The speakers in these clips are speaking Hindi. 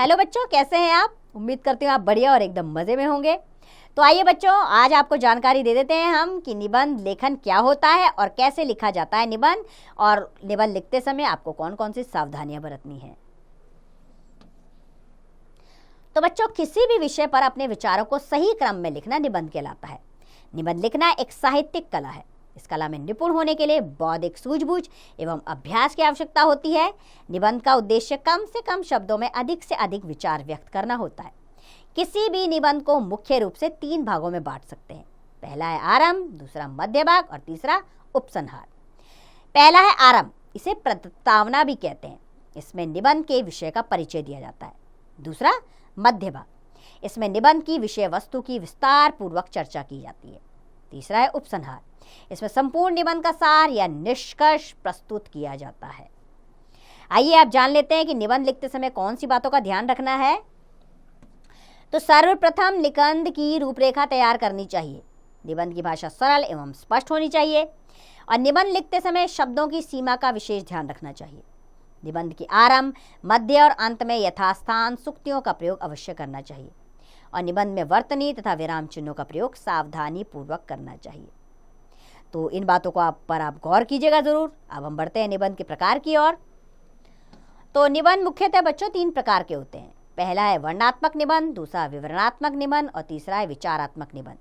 हेलो बच्चों, कैसे हैं आप? उम्मीद करती हूँ आप बढ़िया और एकदम मज़े में होंगे। तो आइए बच्चों, आज आपको जानकारी दे देते हैं हम कि निबंध लेखन क्या होता है और कैसे लिखा जाता है निबंध, और निबंध लिखते समय आपको कौन कौन सी सावधानियां बरतनी है। तो बच्चों, किसी भी विषय पर अपने विचारों को सही क्रम में लिखना निबंध कहलाता है। निबंध लिखना एक साहित्यिक कला है। इस कला में निपुण होने के लिए बौद्धिक सूझबूझ एवं अभ्यास की आवश्यकता होती है। निबंध का उद्देश्य कम से कम शब्दों में अधिक से अधिक विचार व्यक्त करना होता है। किसी भी निबंध को मुख्य रूप से 3 भागों में बांट सकते हैं। पहला है आरंभ, दूसरा मध्य भाग और तीसरा उपसंहार। पहला है आरंभ, इसे प्रस्तावना भी कहते हैं। इसमें निबंध के विषय का परिचय दिया जाता है। दूसरा मध्य भाग, इसमें निबंध की विषय वस्तु की विस्तार पूर्वक चर्चा की जाती है। तीसरा है उपसंहार, इसमें संपूर्ण निबंध का सार या निष्कर्ष प्रस्तुत किया जाता है। आइए आप जान लेते हैं कि निबंध लिखते समय कौन सी बातों का ध्यान रखना है। तो सर्वप्रथम निबंध की रूपरेखा तैयार करनी चाहिए। निबंध की भाषा सरल एवं स्पष्ट होनी चाहिए और निबंध लिखते समय शब्दों की सीमा का विशेष ध्यान रखना चाहिए। निबंध की आरंभ, मध्य और अंत में यथास्थान सूक्तियों का प्रयोग अवश्य करना चाहिए और निबंध में वर्तनी तथा विराम चिन्हों का प्रयोग सावधानी पूर्वक करना चाहिए। तो इन बातों को आप गौर कीजिएगा जरूर। अब हम बढ़ते हैं निबंध के प्रकार की ओर। तो निबंध मुख्यतः बच्चों 3 प्रकार के होते हैं। पहला है वर्णनात्मक निबंध, दूसरा विवरणात्मक निबंध और तीसरा है विचारात्मक निबंध।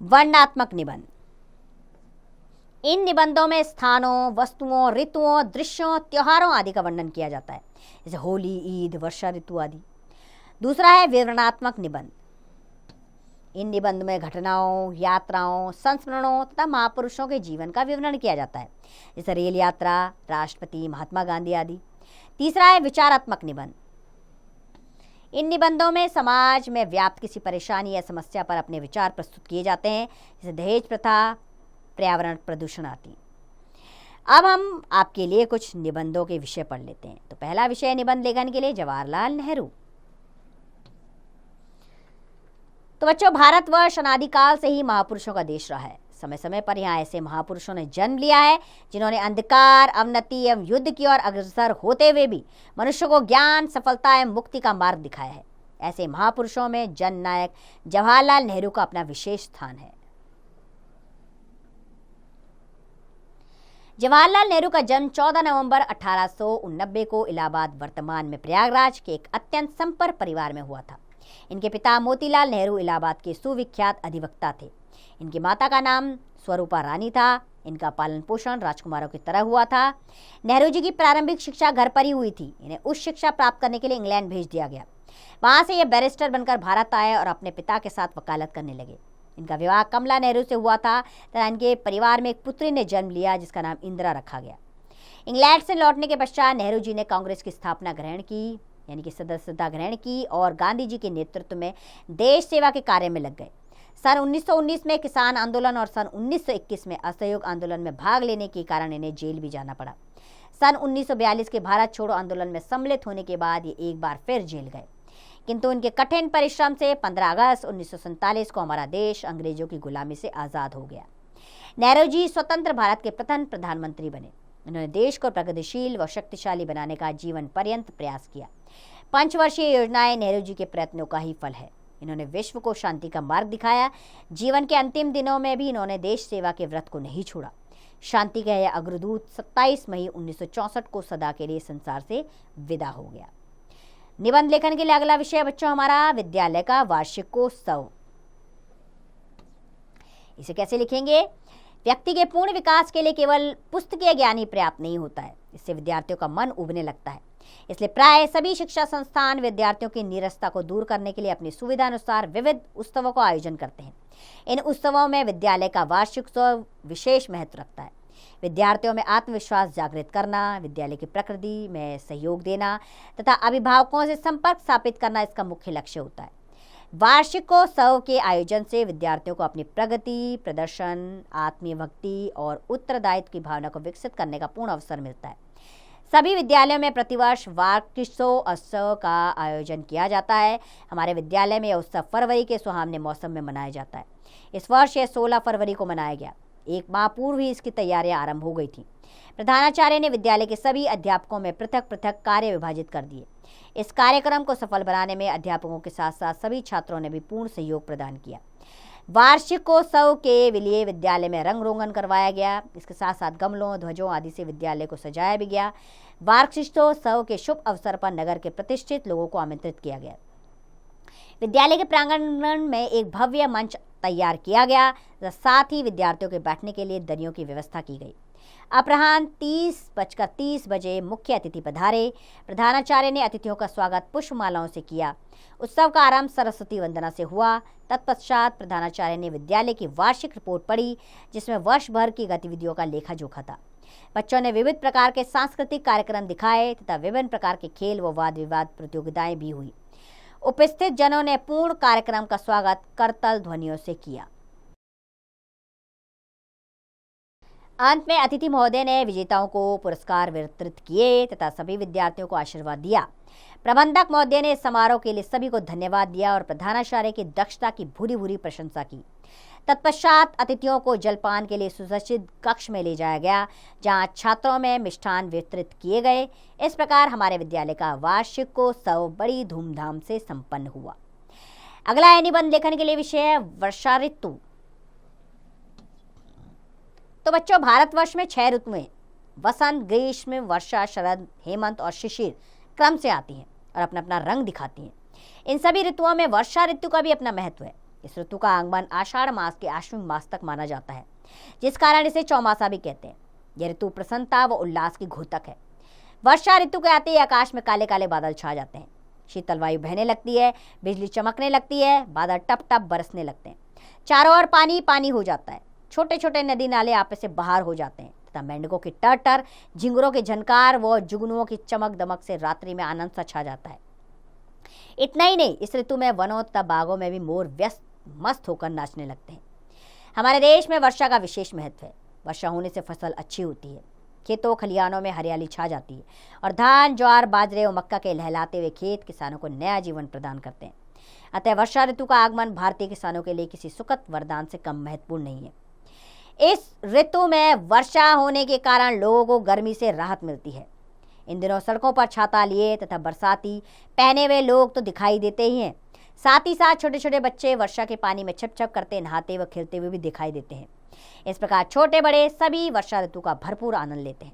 वर्णनात्मक निबंध, इन निबंधों में स्थानों, वस्तुओं, ऋतुओं, दृश्यों, त्योहारों आदि का वर्णन किया जाता है, जैसे होली, ईद, वर्षा ऋतु आदि। दूसरा है विवरणात्मक निबंध, इन निबंध में घटनाओं, यात्राओं, संस्मरणों तथा महापुरुषों के जीवन का विवरण किया जाता है, जैसे रेल यात्रा, राष्ट्रपति, महात्मा गांधी आदि। तीसरा है विचारात्मक निबंध, इन निबंधों में समाज में व्याप्त किसी परेशानी या समस्या पर अपने विचार प्रस्तुत किए जाते हैं, जैसे दहेज प्रथा, पर्यावरण प्रदूषण आदि। अब हम आपके लिए कुछ निबंधों के विषय पढ़ लेते हैं। तो पहला विषय निबंध लेखन के लिए जवाहरलाल नेहरू। तो बच्चों, भारतवर्ष अनादिकाल से ही महापुरुषों का देश रहा है। समय समय पर यहाँ ऐसे महापुरुषों ने जन्म लिया है जिन्होंने अंधकार, अवनति एवं युद्ध की ओर अग्रसर होते हुए भी मनुष्य को ज्ञान, सफलता एवं मुक्ति का मार्ग दिखाया है। ऐसे महापुरुषों में जननायक जवाहरलाल नेहरू का अपना विशेष स्थान है। जवाहरलाल नेहरू का जन्म 14 नवंबर 1889 को इलाहाबाद, वर्तमान में प्रयागराज के एक अत्यंत संपन्न परिवार में हुआ था। इनके पिता मोतीलाल नेहरू इलाहाबाद के सुविख्यात अधिवक्ता थे। इनकी माता का नाम स्वरूपा रानी था। इनका पालन पोषण राजकुमारों की तरह हुआ था। नेहरू जी की प्रारंभिक शिक्षा घर पर ही हुई थी। इन्हें उच्च शिक्षा प्राप्त करने के लिए इंग्लैंड भेज दिया गया। वहां से ये बैरिस्टर बनकर भारत आए और अपने पिता के साथ वकालत करने लगे। इनका विवाह कमला नेहरू से हुआ था तथा इनके परिवार में एक पुत्री ने जन्म लिया जिसका नाम इंदिरा रखा गया। इंग्लैंड से लौटने के पश्चात नेहरू जी ने कांग्रेस की स्थापना ग्रहण की, यानी कि सदस्यता ग्रहण की और गांधी जी के नेतृत्व में देश सेवा के कार्य में लग गए। सन 1919 में किसान आंदोलन और सन 1921 में असहयोग आंदोलन में भाग लेने के कारण इन्हें जेल भी जाना पड़ा। सन 1942 के भारत छोड़ो आंदोलन में सम्मिलित होने के बाद ये एक बार फिर जेल गए, किंतु उनके कठिन परिश्रम से 15 अगस्त 1947 को हमारा देश अंग्रेजों की गुलामी से आज़ाद हो गया। नेहरू जी स्वतंत्र भारत के प्रथम प्रधानमंत्री बने। उन्होंने देश को प्रगतिशील व शक्तिशाली बनाने का जीवन पर्यंत प्रयास किया। 5 वर्षीय योजनाएं नेहरू जी के प्रयत्नों का ही फल है। इन्होंने विश्व को शांति का मार्ग दिखाया। जीवन के अंतिम दिनों में भी इन्होंने देश सेवा के व्रत को नहीं छोड़ा। शांति का यह अग्रदूत 27 मई 1964 को सदा के लिए संसार से विदा हो गया। निबंध लेखन के लिए अगला विषय बच्चों हमारा विद्यालय का वार्षिकोत्सव। इसे कैसे लिखेंगे? व्यक्ति के पूर्ण विकास के लिए केवल पुस्तकीय ज्ञान ही पर्याप्त नहीं होता है, इससे विद्यार्थियों का मन उबने लगता है। इसलिए प्राय सभी शिक्षा संस्थान विद्यार्थियों की नीरसता को दूर करने के लिए अपनी सुविधा अनुसार विविध उत्सवों का आयोजन करते हैं। इन उत्सवों में विद्यालय का वार्षिकोत्सव विशेष महत्व रखता है। विद्यार्थियों में आत्मविश्वास जागृत करना, विद्यालय की प्रकृति में सहयोग देना तथा अभिभावकों से संपर्क स्थापित करना इसका मुख्य लक्ष्य होता है। वार्षिकोत्सव के आयोजन से विद्यार्थियों को अपनी प्रगति, प्रदर्शन, आत्मीय भक्ति और उत्तरदायित्व की भावना को विकसित करने का पूर्ण अवसर मिलता है। सभी विद्यालयों में प्रतिवर्ष वार्षिकोत्सव का आयोजन किया जाता है। हमारे विद्यालय में यह उत्सव फरवरी के सुहावने मौसम में मनाया जाता है। इस वर्ष यह 16 फरवरी को मनाया गया। 1 माह पूर्व ही इसकी तैयारियां आरंभ हो गई थी। प्रधानाचार्य ने विद्यालय के सभी अध्यापकों में पृथक पृथक कार्य विभाजित कर दिए। इस कार्यक्रम को सफल बनाने में अध्यापकों के साथ साथ सभी छात्रों ने भी पूर्ण सहयोग प्रदान किया। वार्षिकोत्सव के लिए विद्यालय में रंग रोगन करवाया गया। इसके साथ साथ गमलों, ध्वजों आदि से विद्यालय को सजाया भी गया। वार्षिकोत्सव के शुभ अवसर पर नगर के प्रतिष्ठित लोगों को आमंत्रित किया गया। विद्यालय के प्रांगण में एक भव्य मंच तैयार किया गया, साथ ही विद्यार्थियों के बैठने के लिए दरियों की व्यवस्था की गई। अपराह्न 30:30 बजे मुख्य अतिथि पधारे। प्रधानाचार्य ने अतिथियों का स्वागत पुष्पमालाओं से किया। उत्सव का आरंभ सरस्वती वंदना से हुआ। तत्पश्चात प्रधानाचार्य ने विद्यालय की वार्षिक रिपोर्ट पढ़ी, जिसमें वर्ष भर की गतिविधियों का लेखा जोखा था। बच्चों ने विविध प्रकार के सांस्कृतिक कार्यक्रम दिखाए तथा विभिन्न प्रकार के खेल व वाद विवाद प्रतियोगिताएं भी हुई। उपस्थित जनों ने पूर्ण कार्यक्रम का स्वागत करतल ध्वनियों से किया। अंत में अतिथि महोदय ने विजेताओं को पुरस्कार वितरित किए तथा सभी विद्यार्थियों को आशीर्वाद दिया। प्रबंधक महोदय ने समारोह के लिए सभी को धन्यवाद दिया और प्रधानाचार्य की दक्षता की भूरी भूरी प्रशंसा की। तत्पश्चात अतिथियों को जलपान के लिए सुसज्जित कक्ष में ले जाया गया, जहां छात्रों में मिष्ठान वितरित किए गए। इस प्रकार हमारे विद्यालय का वार्षिकोत्सव बड़ी धूमधाम से संपन्न हुआ। अगला है निबंध लेखन के लिए विषय है वर्षा ऋतु। तो बच्चों, भारतवर्ष में 6 ऋतुएं वसंत, ग्रीष्म, वर्षा, शरद, हेमंत और शिशिर क्रम से आती हैं और अपना अपना रंग दिखाती हैं। इन सभी ऋतुओं में वर्षा ऋतु का भी अपना महत्व है। इस ऋतु का आगमन आषाढ़ मास के आश्विन मास तक माना जाता है, जिस कारण इसे चौमासा भी कहते हैं। यह ऋतु प्रसन्नता व उल्लास की घोतक है। वर्षा ऋतु के आते ही आकाश में काले काले बादल छा जाते हैं। शीतल वायु बहने लगती है, बिजली चमकने लगती है, बादल टप टप बरसने लगते हैं। चारों ओर पानी पानी हो जाता है। छोटे छोटे नदी नाले आपस से बाहर हो जाते हैं तथा मेंढकों की टर, झिंगुरों की झनकार व जुगनुओं की चमक दमक से रात्रि में आनंद सा छा जाता है। इतना ही नहीं, इस ऋतु में वनों तथा बागों में भी मोर व्यस्त मस्त होकर नाचने लगते हैं। हमारे देश में वर्षा का विशेष महत्व है। वर्षा होने से फसल अच्छी होती है, खेतों खलिहानों में हरियाली छा जाती है और धान, ज्वार, बाजरे और मक्का के लहलाते हुए खेत किसानों को नया जीवन प्रदान करते हैं। अतः वर्षा ऋतु का आगमन भारतीय किसानों के लिए किसी सुखद वरदान से कम महत्वपूर्ण नहीं है। इस ऋतु में वर्षा होने के कारण लोगों को गर्मी से राहत मिलती है। इन दिनों सड़कों पर छाता लिए तथा बरसाती पहने हुए लोग तो दिखाई देते ही हैं, साथ ही साथ छोटे छोटे बच्चे वर्षा के पानी में छप छप करते, नहाते व खेलते हुए भी दिखाई देते हैं। इस प्रकार छोटे बड़े सभी वर्षा ऋतु का भरपूर आनंद लेते हैं।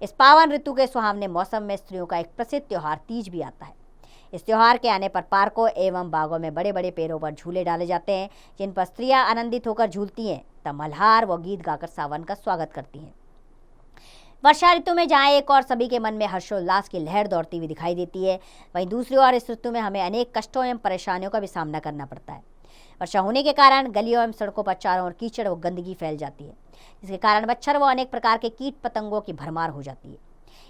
इस पावन ऋतु के सुहावने मौसम में स्त्रियों का एक प्रसिद्ध त्योहार तीज भी आता है। इस त्योहार के आने पर पार्कों एवं बागों में बड़े बड़े पेड़ों पर झूले डाले जाते हैं, जिन पर स्त्रियां आनंदित होकर झूलती हैं तब मल्हार व गीत गाकर सावन का स्वागत करती हैं। वर्षा ऋतु में जहाँ एक और सभी के मन में हर्षोल्लास की लहर दौड़ती हुई दिखाई देती है, वहीं दूसरी ओर इस ऋतु में हमें अनेक कष्टों एवं परेशानियों का भी सामना करना पड़ता है। वर्षा होने के कारण गलियों एवं सड़कों पर चारों ओर कीचड़ व गंदगी फैल जाती है, जिसके कारण मच्छर व अनेक प्रकार के कीट पतंगों की भरमार हो जाती है।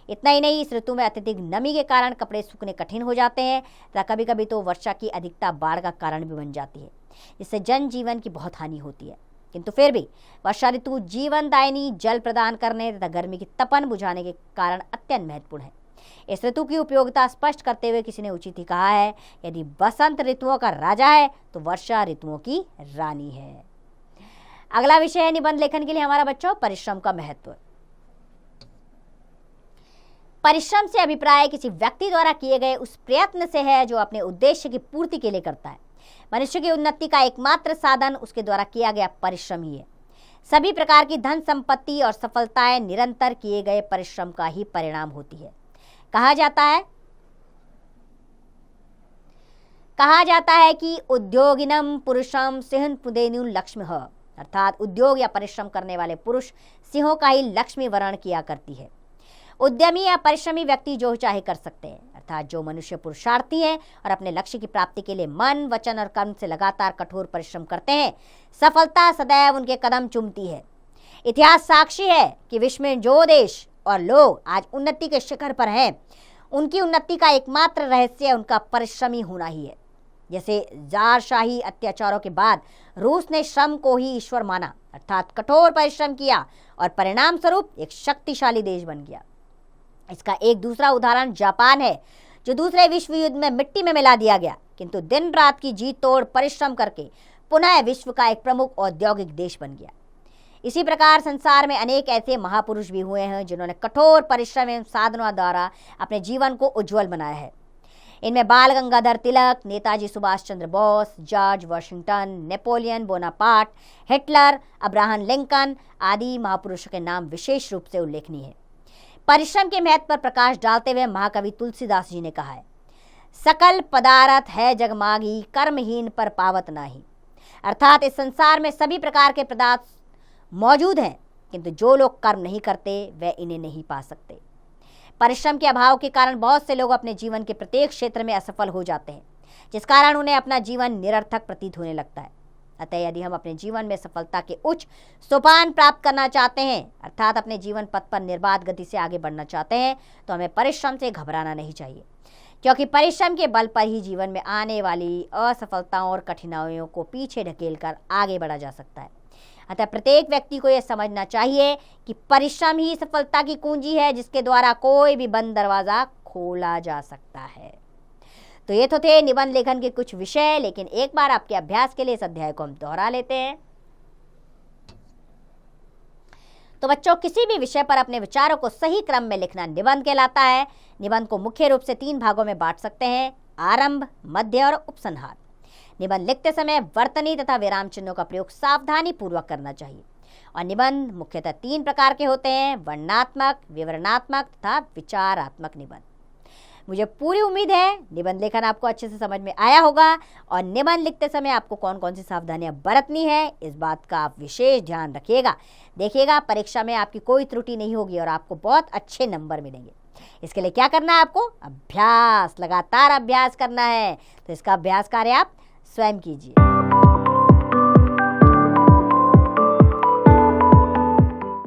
इतना ही नहीं, इस ऋतु में अत्यधिक नमी के कारण कपड़े सूखने कठिन हो जाते हैं तथा कभी कभी तो वर्षा की अधिकता बाढ़ का कारण भी बन जाती है, जिससे जनजीवन की बहुत हानि होती है। किंतु फिर भी वर्षा ऋतु जीवनदायिनी जल प्रदान करने तथा गर्मी की तपन बुझाने के कारण अत्यंत महत्वपूर्ण है। इस ऋतु की उपयोगिता स्पष्ट करते हुए किसी ने उचित ही कहा है, यदि बसंत ऋतुओं का राजा है तो वर्षा ऋतुओं की रानी है। अगला विषय है निबंध लेखन के लिए हमारा बच्चों परिश्रम का महत्व। परिश्रम से अभिप्राय किसी व्यक्ति द्वारा किए गए उस प्रयत्न से है जो अपने उद्देश्य की पूर्ति के लिए करता है। मनुष्य की उन्नति का एकमात्र साधन उसके द्वारा किया गया परिश्रम ही है। सभी प्रकार की धन संपत्ति और सफलताएं निरंतर किए गए परिश्रम का ही परिणाम होती है। कहा जाता है कि उद्योगिनम पुरुषम सिंह पुदेनु लक्ष्मी है, अर्थात उद्योग या परिश्रम करने वाले पुरुष सिंहों का ही लक्ष्मी वर्ण किया करती है। उद्यमी या परिश्रमी व्यक्ति जो चाहे कर सकते हैं, अर्थात जो मनुष्य पुरुषार्थी हैं और अपने लक्ष्य की प्राप्ति के लिए मन, वचन और कर्म से लगातार कठोर परिश्रम करते हैं, सफलता सदैव उनके कदम चूमती है। इतिहास साक्षी है कि विश्व में जो देश और लोग आज उन्नति के शिखर पर हैं, उनकी उन्नति का एकमात्र रहस्य उनका परिश्रमी होना ही है। जैसे जारशाही अत्याचारों के बाद रूस ने श्रम को ही ईश्वर माना, अर्थात कठोर परिश्रम किया और परिणाम स्वरूप एक शक्तिशाली देश बन गया। इसका एक दूसरा उदाहरण जापान है, जो दूसरे विश्व युद्ध में मिट्टी में मिला दिया गया, किंतु दिन रात की जी तोड़ परिश्रम करके पुनः विश्व का एक प्रमुख औद्योगिक देश बन गया। इसी प्रकार संसार में अनेक ऐसे महापुरुष भी हुए हैं जिन्होंने कठोर परिश्रम एवं साधनों द्वारा अपने जीवन को उज्जवल बनाया है। इनमें Bal Gangadhar Tilak, Netaji Subhash Chandra Bose, George Washington, Napoleon Bonaparte, Hitler, Abraham Lincoln आदि महापुरुषों के नाम विशेष रूप से उल्लेखनीय है। परिश्रम के महत्व पर प्रकाश डालते हुए महाकवि तुलसीदास जी ने कहा है, सकल पदार्थ है जगमागी, कर्महीन पर पावत नाही। अर्थात इस संसार में सभी प्रकार के पदार्थ मौजूद हैं, किंतु जो लोग कर्म नहीं करते वे इन्हें नहीं पा सकते। परिश्रम के अभाव के कारण बहुत से लोग अपने जीवन के प्रत्येक क्षेत्र में असफल हो जाते हैं, जिस कारण उन्हें अपना जीवन निरर्थक प्रतीत होने लगता है। अतः यदि हम अपने जीवन में सफलता के उच्च सोपान प्राप्त करना चाहते हैं, अर्थात अपने जीवन पथ पर निर्बाध गति से आगे बढ़ना चाहते हैं, तो हमें परिश्रम से घबराना नहीं चाहिए, क्योंकि परिश्रम के बल पर ही जीवन में आने वाली असफलताओं और कठिनाइयों को पीछे ढकेलकर आगे बढ़ा जा सकता है। अतः प्रत्येक व्यक्ति को यह समझना चाहिए कि परिश्रम ही सफलता की कुंजी है, जिसके द्वारा कोई भी बंद दरवाजा खोला जा सकता है। तो ये तो थे निबंध लेखन के कुछ विषय, लेकिन एक बार आपके अभ्यास के लिए इस अध्याय को हम दोहरा लेते हैं। तो बच्चों, किसी भी विषय पर अपने विचारों को सही क्रम में लिखना निबंध कहलाता है। निबंध को मुख्य रूप से 3 भागों में बांट सकते हैं, आरंभ, मध्य और उपसंहार। निबंध लिखते समय वर्तनी तथा विराम चिन्हों का प्रयोग सावधानी पूर्वक करना चाहिए। और निबंध मुख्यतः 3 प्रकार के होते हैं, वर्णनात्मक, विवरणात्मक तथा विचारात्मक निबंध। मुझे पूरी उम्मीद है निबंध लेखन आपको अच्छे से समझ में आया होगा, और निबंध लिखते समय आपको कौन कौन सी सावधानियां बरतनी है, इस बात का आप विशेष ध्यान रखिएगा। देखिएगा, परीक्षा में आपकी कोई त्रुटि नहीं होगी और आपको बहुत अच्छे नंबर मिलेंगे। इसके लिए क्या करना है, आपको अभ्यास, लगातार अभ्यास करना है। तो इसका अभ्यास कार्य आप स्वयं कीजिए।